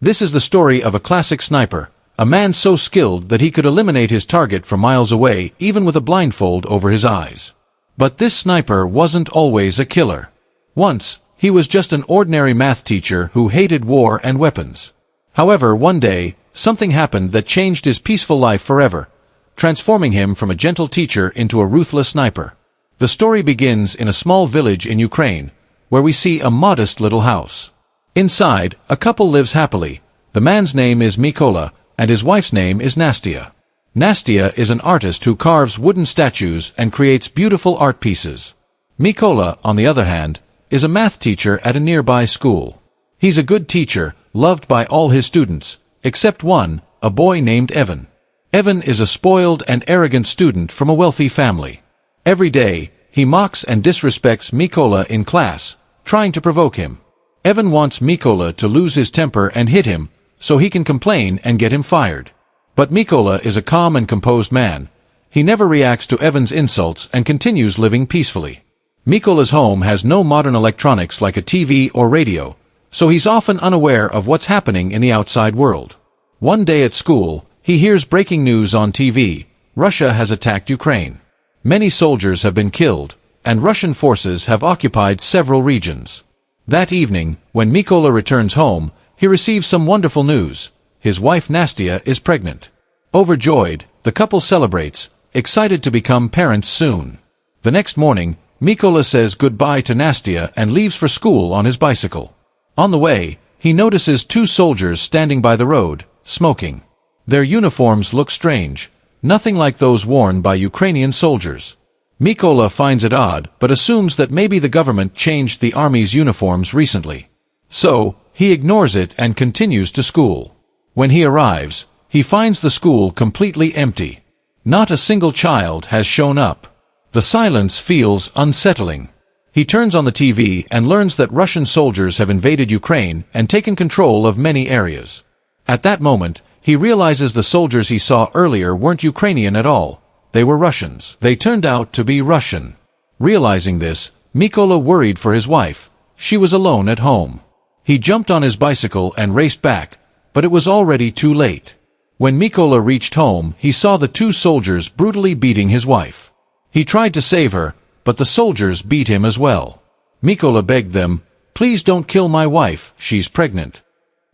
This is the story of a classic sniper, a man so skilled that he could eliminate his target from miles away even with a blindfold over his eyes. But this sniper wasn't always a killer. Once, he was just an ordinary math teacher who hated war and weapons. However, one day, something happened that changed his peaceful life forever, transforming him from a gentle teacher into a ruthless sniper. The story begins in a small village in Ukraine, where we see a modest little house. Inside, a couple lives happily. The man's name is Mykola, and his wife's name is Nastia. Nastia is an artist who carves wooden statues and creates beautiful art pieces. Mykola, on the other hand, is a math teacher at a nearby school. He's a good teacher, loved by all his students, except one, a boy named Evan. Evan is a spoiled and arrogant student from a wealthy family. Every day, he mocks and disrespects Mykola in class, trying to provoke him. Evan wants Mykola to lose his temper and hit him, so he can complain and get him fired. But Mykola is a calm and composed man. He never reacts to Evan's insults and continues living peacefully. Mykola's home has no modern electronics like a TV or radio, so he's often unaware of what's happening in the outside world. One day at school, he hears breaking news on TV. Russia has attacked Ukraine. Many soldiers have been killed, and Russian forces have occupied several regions. That evening, when Mykola returns home, he receives some wonderful news. His wife Nastia is pregnant. Overjoyed, the couple celebrates, excited to become parents soon. The next morning, Mykola says goodbye to Nastia and leaves for school on his bicycle. On the way, he notices two soldiers standing by the road, smoking. Their uniforms look strange, nothing like those worn by Ukrainian soldiers. Mykola finds it odd, but assumes that maybe the government changed the army's uniforms recently. So, he ignores it and continues to school. When he arrives, he finds the school completely empty. Not a single child has shown up. The silence feels unsettling. He turns on the TV and learns that Russian soldiers have invaded Ukraine and taken control of many areas. At that moment, he realizes the soldiers he saw earlier weren't Ukrainian at all. They were Russians. They turned out to be Russian. Realizing this, Mykola worried for his wife. She was alone at home. He jumped on his bicycle and raced back, but it was already too late. When Mykola reached home, he saw the two soldiers brutally beating his wife. He tried to save her, but the soldiers beat him as well. Mykola begged them, "Please don't kill my wife, she's pregnant."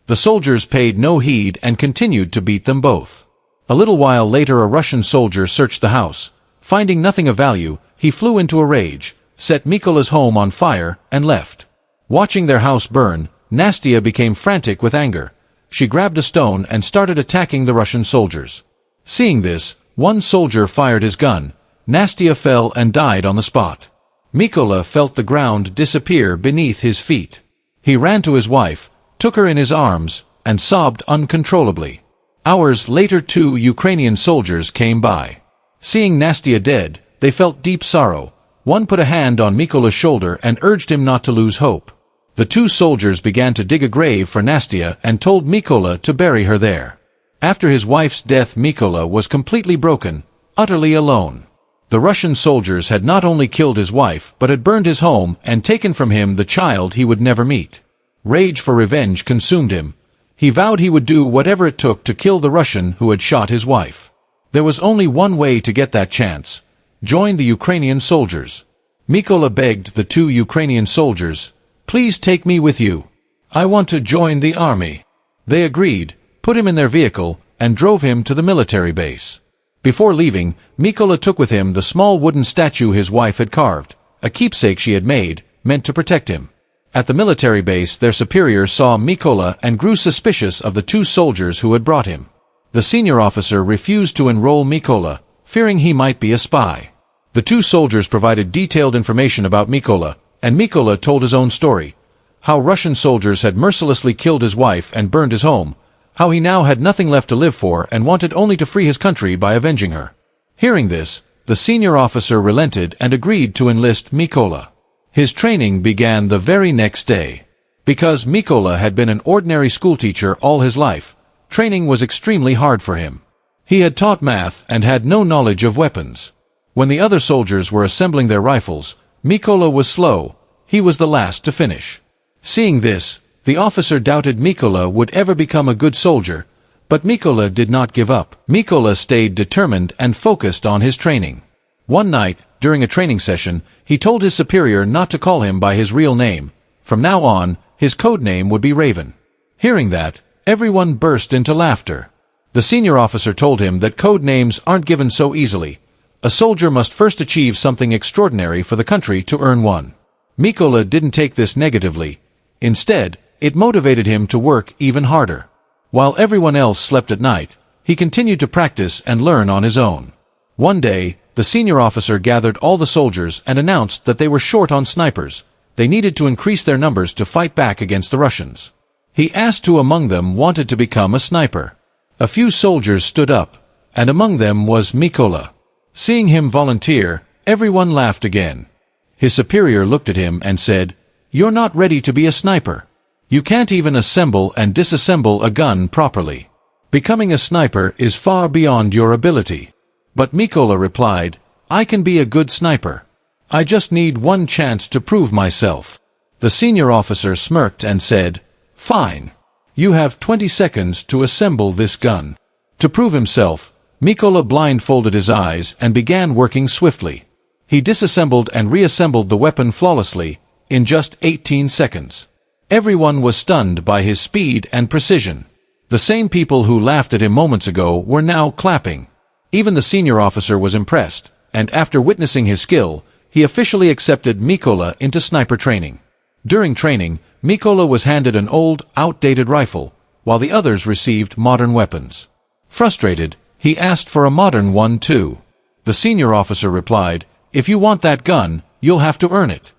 The soldiers paid no heed and continued to beat them both. A little while later a Russian soldier searched the house. Finding nothing of value, he flew into a rage, set Mykola's home on fire, and left. Watching their house burn, Nastia became frantic with anger. She grabbed a stone and started attacking the Russian soldiers. Seeing this, one soldier fired his gun. Nastia fell and died on the spot. Mykola felt the ground disappear beneath his feet. He ran to his wife, took her in his arms, and sobbed uncontrollably. Hours later 2 Ukrainian soldiers came by. Seeing Nastia dead, they felt deep sorrow. One put a hand on Mykola's shoulder and urged him not to lose hope. The two soldiers began to dig a grave for Nastia and told Mykola to bury her there. After his wife's death, Mykola was completely broken, utterly alone. The Russian soldiers had not only killed his wife but had burned his home and taken from him the child he would never meet. Rage for revenge consumed him. He vowed he would do whatever it took to kill the Russian who had shot his wife. There was only one way to get that chance: join the Ukrainian soldiers. Mykola begged the two Ukrainian soldiers, "Please take me with you. I want to join the army." They agreed, put him in their vehicle, and drove him to the military base. Before leaving, Mykola took with him the small wooden statue his wife had carved, a keepsake she had made, meant to protect him. At the military base, their superiors saw Mykola and grew suspicious of the two soldiers who had brought him. The senior officer refused to enroll Mykola, fearing he might be a spy. The two soldiers provided detailed information about Mykola, and Mykola told his own story: how Russian soldiers had mercilessly killed his wife and burned his home, how he now had nothing left to live for and wanted only to free his country by avenging her. Hearing this, the senior officer relented and agreed to enlist Mykola. His training began the very next day. Because Mykola had been an ordinary schoolteacher all his life, training was extremely hard for him. He had taught math and had no knowledge of weapons. When the other soldiers were assembling their rifles, Mykola was slow. He was the last to finish. Seeing this, The officer doubted Mykola would ever become a good soldier, but Mykola did not give up. Mykola stayed determined and focused on his training. One night, during a training session, he told his superior not to call him by his real name. From now on, his code name would be Raven. Hearing that, everyone burst into laughter. The senior officer told him that code names aren't given so easily. A soldier must first achieve something extraordinary for the country to earn one. Mykola didn't take this negatively. Instead, it motivated him to work even harder. While everyone else slept at night, he continued to practice and learn on his own. One day, the senior officer gathered all the soldiers and announced that they were short on snipers. They needed to increase their numbers to fight back against the Russians. He asked who among them wanted to become a sniper. A few soldiers stood up, and among them was Mykola. Seeing him volunteer, everyone laughed again. His superior looked at him and said, "You're not ready to be a sniper. You can't even assemble and disassemble a gun properly. Becoming a sniper is far beyond your ability." But Mykola replied, "I can be a good sniper. I just need one chance to prove myself." The senior officer smirked and said, "Fine. You have 20 seconds to assemble this gun." To prove himself, Mykola blindfolded his eyes and began working swiftly. He disassembled and reassembled the weapon flawlessly, in just 18 seconds. Everyone was stunned by his speed and precision. The same people who laughed at him moments ago were now clapping. Even the senior officer was impressed, and after witnessing his skill, he officially accepted Mykola into sniper training. During training, Mykola was handed an old, outdated rifle, while the others received modern weapons. Frustrated, he asked for a modern one too. The senior officer replied, "If you want that gun, you'll have to earn it."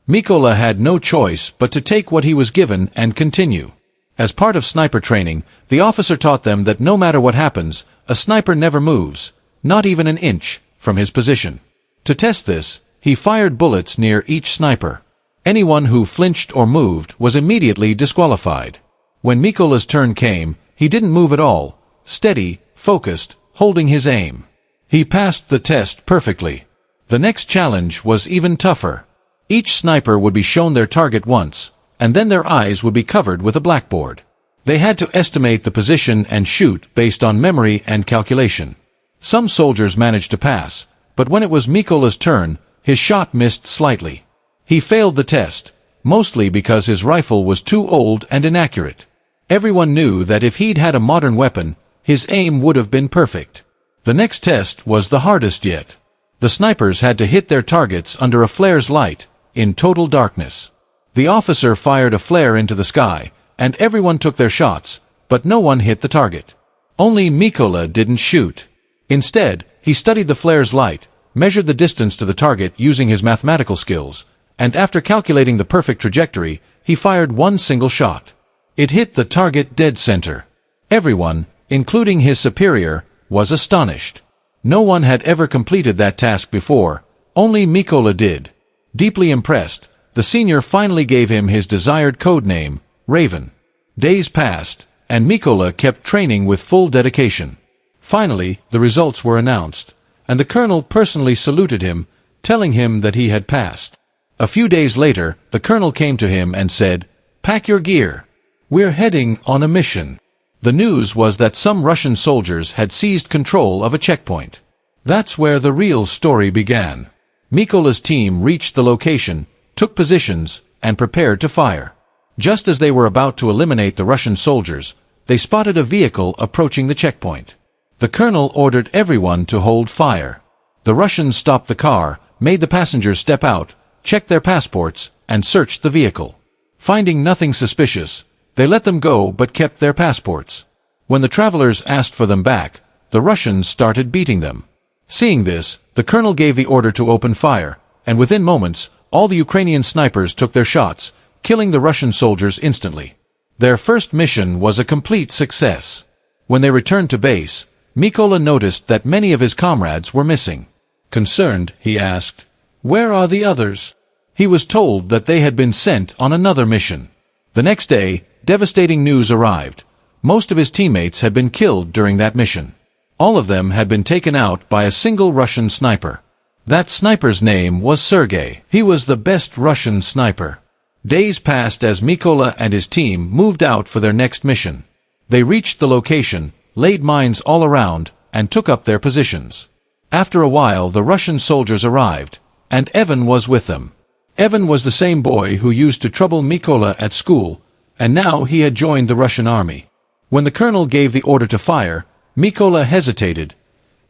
Mykola had no choice but to take what he was given and continue. As part of sniper training, the officer taught them that no matter what happens, a sniper never moves, not even an inch, from his position. To test this, he fired bullets near each sniper. Anyone who flinched or moved was immediately disqualified. When Mykola's turn came, he didn't move at all, steady, focused, holding his aim. He passed the test perfectly. The next challenge was even tougher. Each sniper would be shown their target once, and then their eyes would be covered with a blackboard. They had to estimate the position and shoot based on memory and calculation. Some soldiers managed to pass, but when it was Mykola's turn, his shot missed slightly. He failed the test, mostly because his rifle was too old and inaccurate. Everyone knew that if he'd had a modern weapon, his aim would have been perfect. The next test was the hardest yet. The snipers had to hit their targets under a flare's light, in total darkness. The officer fired a flare into the sky, and everyone took their shots, but no one hit the target. Only Mykola didn't shoot. Instead, he studied the flare's light, measured the distance to the target using his mathematical skills, and after calculating the perfect trajectory, he fired one single shot. It hit the target dead center. Everyone, including his superior, was astonished. No one had ever completed that task before, only Mykola did. Deeply impressed, the senior finally gave him his desired code name, Raven. Days passed, and Mykola kept training with full dedication. Finally, the results were announced, and the colonel personally saluted him, telling him that he had passed. A few days later, the colonel came to him and said, "Pack your gear. We're heading on a mission." The news was that some Russian soldiers had seized control of a checkpoint. That's where the real story began. Mykola's team reached the location, took positions, and prepared to fire. Just as they were about to eliminate the Russian soldiers, they spotted a vehicle approaching the checkpoint. The colonel ordered everyone to hold fire. The Russians stopped the car, made the passengers step out, checked their passports, and searched the vehicle. Finding nothing suspicious, they let them go but kept their passports. When the travelers asked for them back, the Russians started beating them. Seeing this, the colonel gave the order to open fire, and within moments, all the Ukrainian snipers took their shots, killing the Russian soldiers instantly. Their first mission was a complete success. When they returned to base, Mykola noticed that many of his comrades were missing. Concerned, he asked, "Where are the others?" He was told that they had been sent on another mission. The next day, devastating news arrived. Most of his teammates had been killed during that mission. All of them had been taken out by a single Russian sniper. That sniper's name was Sergei. He was the best Russian sniper. Days passed as Mykola and his team moved out for their next mission. They reached the location, laid mines all around, and took up their positions. After a while the Russian soldiers arrived, and Evan was with them. Evan was the same boy who used to trouble Mykola at school, and now he had joined the Russian army. When the colonel gave the order to fire, Mykola hesitated.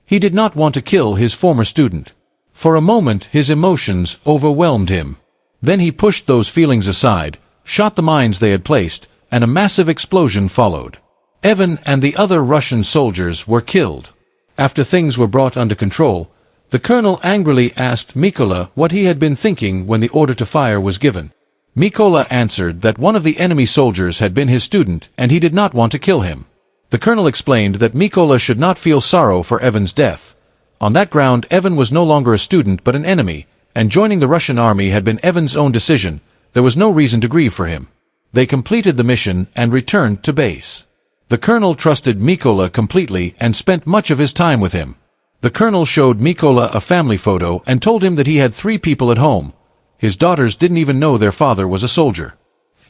He did not want to kill his former student. For a moment his emotions overwhelmed him. Then he pushed those feelings aside, shot the mines they had placed, and a massive explosion followed. Evan and the other Russian soldiers were killed. After things were brought under control, the colonel angrily asked Mykola what he had been thinking when the order to fire was given. Mykola answered that one of the enemy soldiers had been his student and he did not want to kill him. The colonel explained that Mykola should not feel sorrow for Evan's death. On that ground, Evan was no longer a student but an enemy, and joining the Russian army had been Evan's own decision. There was no reason to grieve for him. They completed the mission and returned to base. The colonel trusted Mykola completely and spent much of his time with him. The colonel showed Mykola a family photo and told him that he had 3 people at home. His daughters didn't even know their father was a soldier.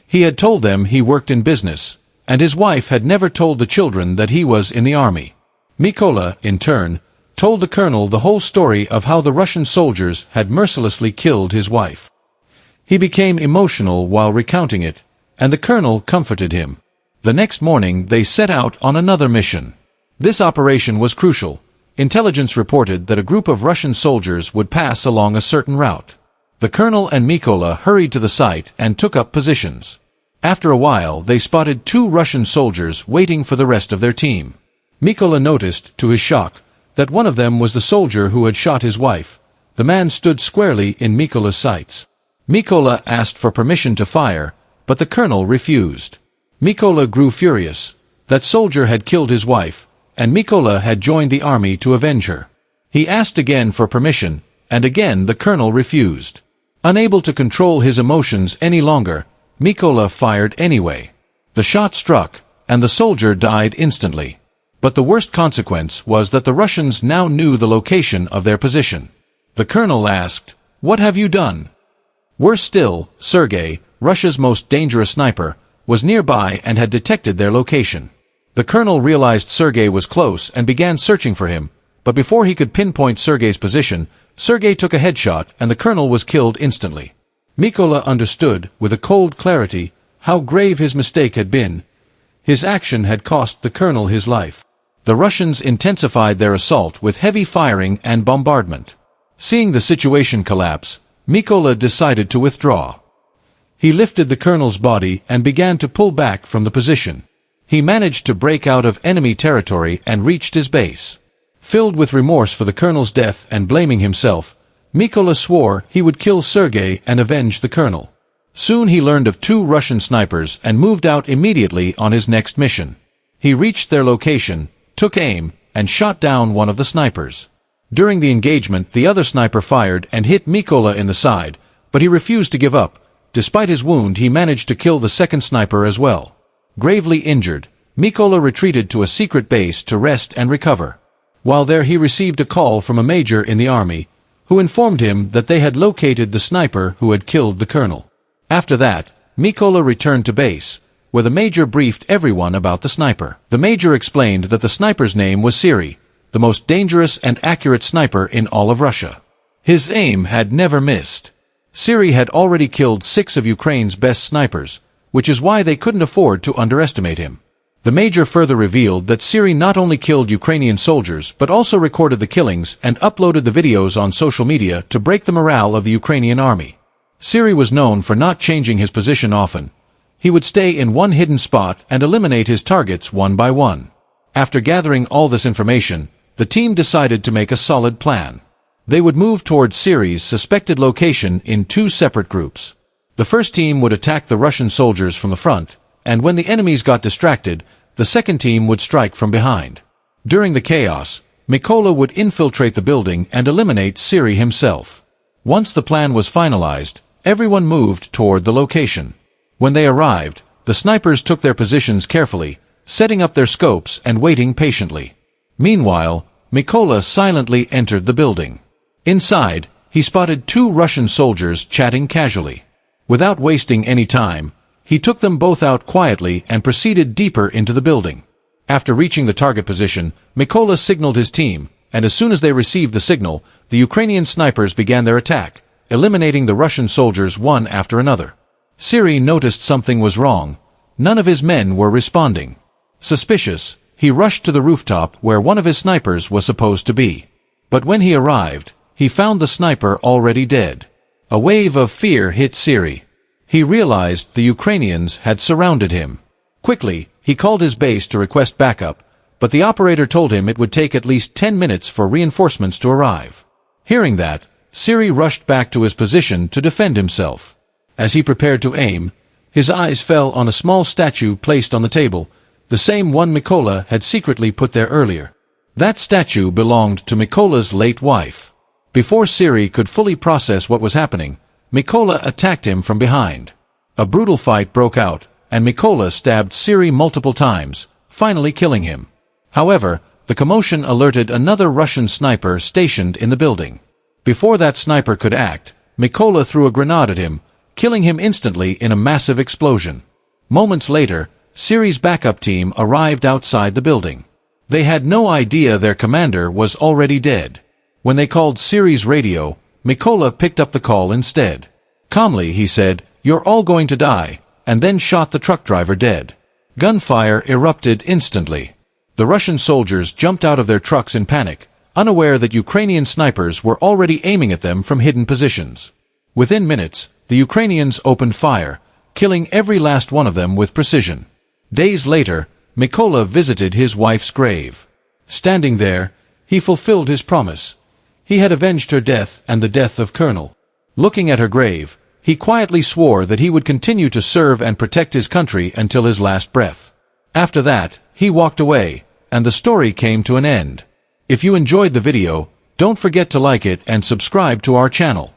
He had told them he worked in business, and his wife had never told the children that he was in the army. Mykola, in turn, told the colonel the whole story of how the Russian soldiers had mercilessly killed his wife. He became emotional while recounting it, and the colonel comforted him. The next morning they set out on another mission. This operation was crucial. Intelligence reported that a group of Russian soldiers would pass along a certain route. The colonel and Mykola hurried to the site and took up positions. After a while they spotted 2 Russian soldiers waiting for the rest of their team. Mykola noticed, to his shock, that one of them was the soldier who had shot his wife. The man stood squarely in Mykola's sights. Mykola asked for permission to fire, but the colonel refused. Mykola grew furious. That soldier had killed his wife, and Mykola had joined the army to avenge her. He asked again for permission, and again the colonel refused. Unable to control his emotions any longer, Mykola fired anyway. The shot struck, and the soldier died instantly. But the worst consequence was that the Russians now knew the location of their position. The colonel asked, "What have you done?" Worse still, Sergei, Russia's most dangerous sniper, was nearby and had detected their location. The colonel realized Sergei was close and began searching for him, but before he could pinpoint Sergei's position, Sergei took a headshot and the colonel was killed instantly. Mykola understood, with a cold clarity, how grave his mistake had been. His action had cost the colonel his life. The Russians intensified their assault with heavy firing and bombardment. Seeing the situation collapse, Mykola decided to withdraw. He lifted the colonel's body and began to pull back from the position. He managed to break out of enemy territory and reached his base. Filled with remorse for the colonel's death and blaming himself, Mykola swore he would kill Sergei and avenge the colonel. Soon he learned of 2 Russian snipers and moved out immediately on his next mission. He reached their location, took aim, and shot down one of the snipers. During the engagement, the other sniper fired and hit Mykola in the side, but he refused to give up. Despite his wound, he managed to kill the second sniper as well. Gravely injured, Mykola retreated to a secret base to rest and recover. While there he received a call from a major in the army, who informed him that they had located the sniper who had killed the colonel. After that, Mykola returned to base, where the major briefed everyone about the sniper. The major explained that the sniper's name was Siri, the most dangerous and accurate sniper in all of Russia. His aim had never missed. Siri had already killed 6 of Ukraine's best snipers, which is why they couldn't afford to underestimate him. The major further revealed that Siri not only killed Ukrainian soldiers but also recorded the killings and uploaded the videos on social media to break the morale of the Ukrainian army. Siri was known for not changing his position often. He would stay in one hidden spot and eliminate his targets one by one. After gathering all this information, the team decided to make a solid plan. They would move towards Siri's suspected location in 2 separate groups. The first team would attack the Russian soldiers from the front, and when the enemies got distracted, the second team would strike from behind. During the chaos, Mykola would infiltrate the building and eliminate Siri himself. Once the plan was finalized, everyone moved toward the location. When they arrived, the snipers took their positions carefully, setting up their scopes and waiting patiently. Meanwhile, Mykola silently entered the building. Inside, he spotted 2 Russian soldiers chatting casually. Without wasting any time, he took them both out quietly and proceeded deeper into the building. After reaching the target position, Mykola signaled his team, and as soon as they received the signal, the Ukrainian snipers began their attack, eliminating the Russian soldiers one after another. Siri noticed something was wrong. None of his men were responding. Suspicious, he rushed to the rooftop where one of his snipers was supposed to be. But when he arrived, he found the sniper already dead. A wave of fear hit Siri. He realized the Ukrainians had surrounded him. Quickly, he called his base to request backup, but the operator told him it would take at least 10 minutes for reinforcements to arrive. Hearing that, Siri rushed back to his position to defend himself. As he prepared to aim, his eyes fell on a small statue placed on the table, the same one Mykola had secretly put there earlier. That statue belonged to Mykola's late wife. Before Siri could fully process what was happening, Mykola attacked him from behind. A brutal fight broke out, and Mykola stabbed Siri multiple times, finally killing him. However, the commotion alerted another Russian sniper stationed in the building. Before that sniper could act, Mykola threw a grenade at him, killing him instantly in a massive explosion. Moments later, Siri's backup team arrived outside the building. They had no idea their commander was already dead. When they called Siri's radio, Mykola picked up the call instead. Calmly, he said, "You're all going to die," and then shot the truck driver dead. Gunfire erupted instantly. The Russian soldiers jumped out of their trucks in panic, unaware that Ukrainian snipers were already aiming at them from hidden positions. Within minutes, the Ukrainians opened fire, killing every last one of them with precision. Days later, Mykola visited his wife's grave. Standing there, he fulfilled his promise. He had avenged her death and the death of Colonel. Looking at her grave, he quietly swore that he would continue to serve and protect his country until his last breath. After that, he walked away, and the story came to an end. If you enjoyed the video, don't forget to like it and subscribe to our channel.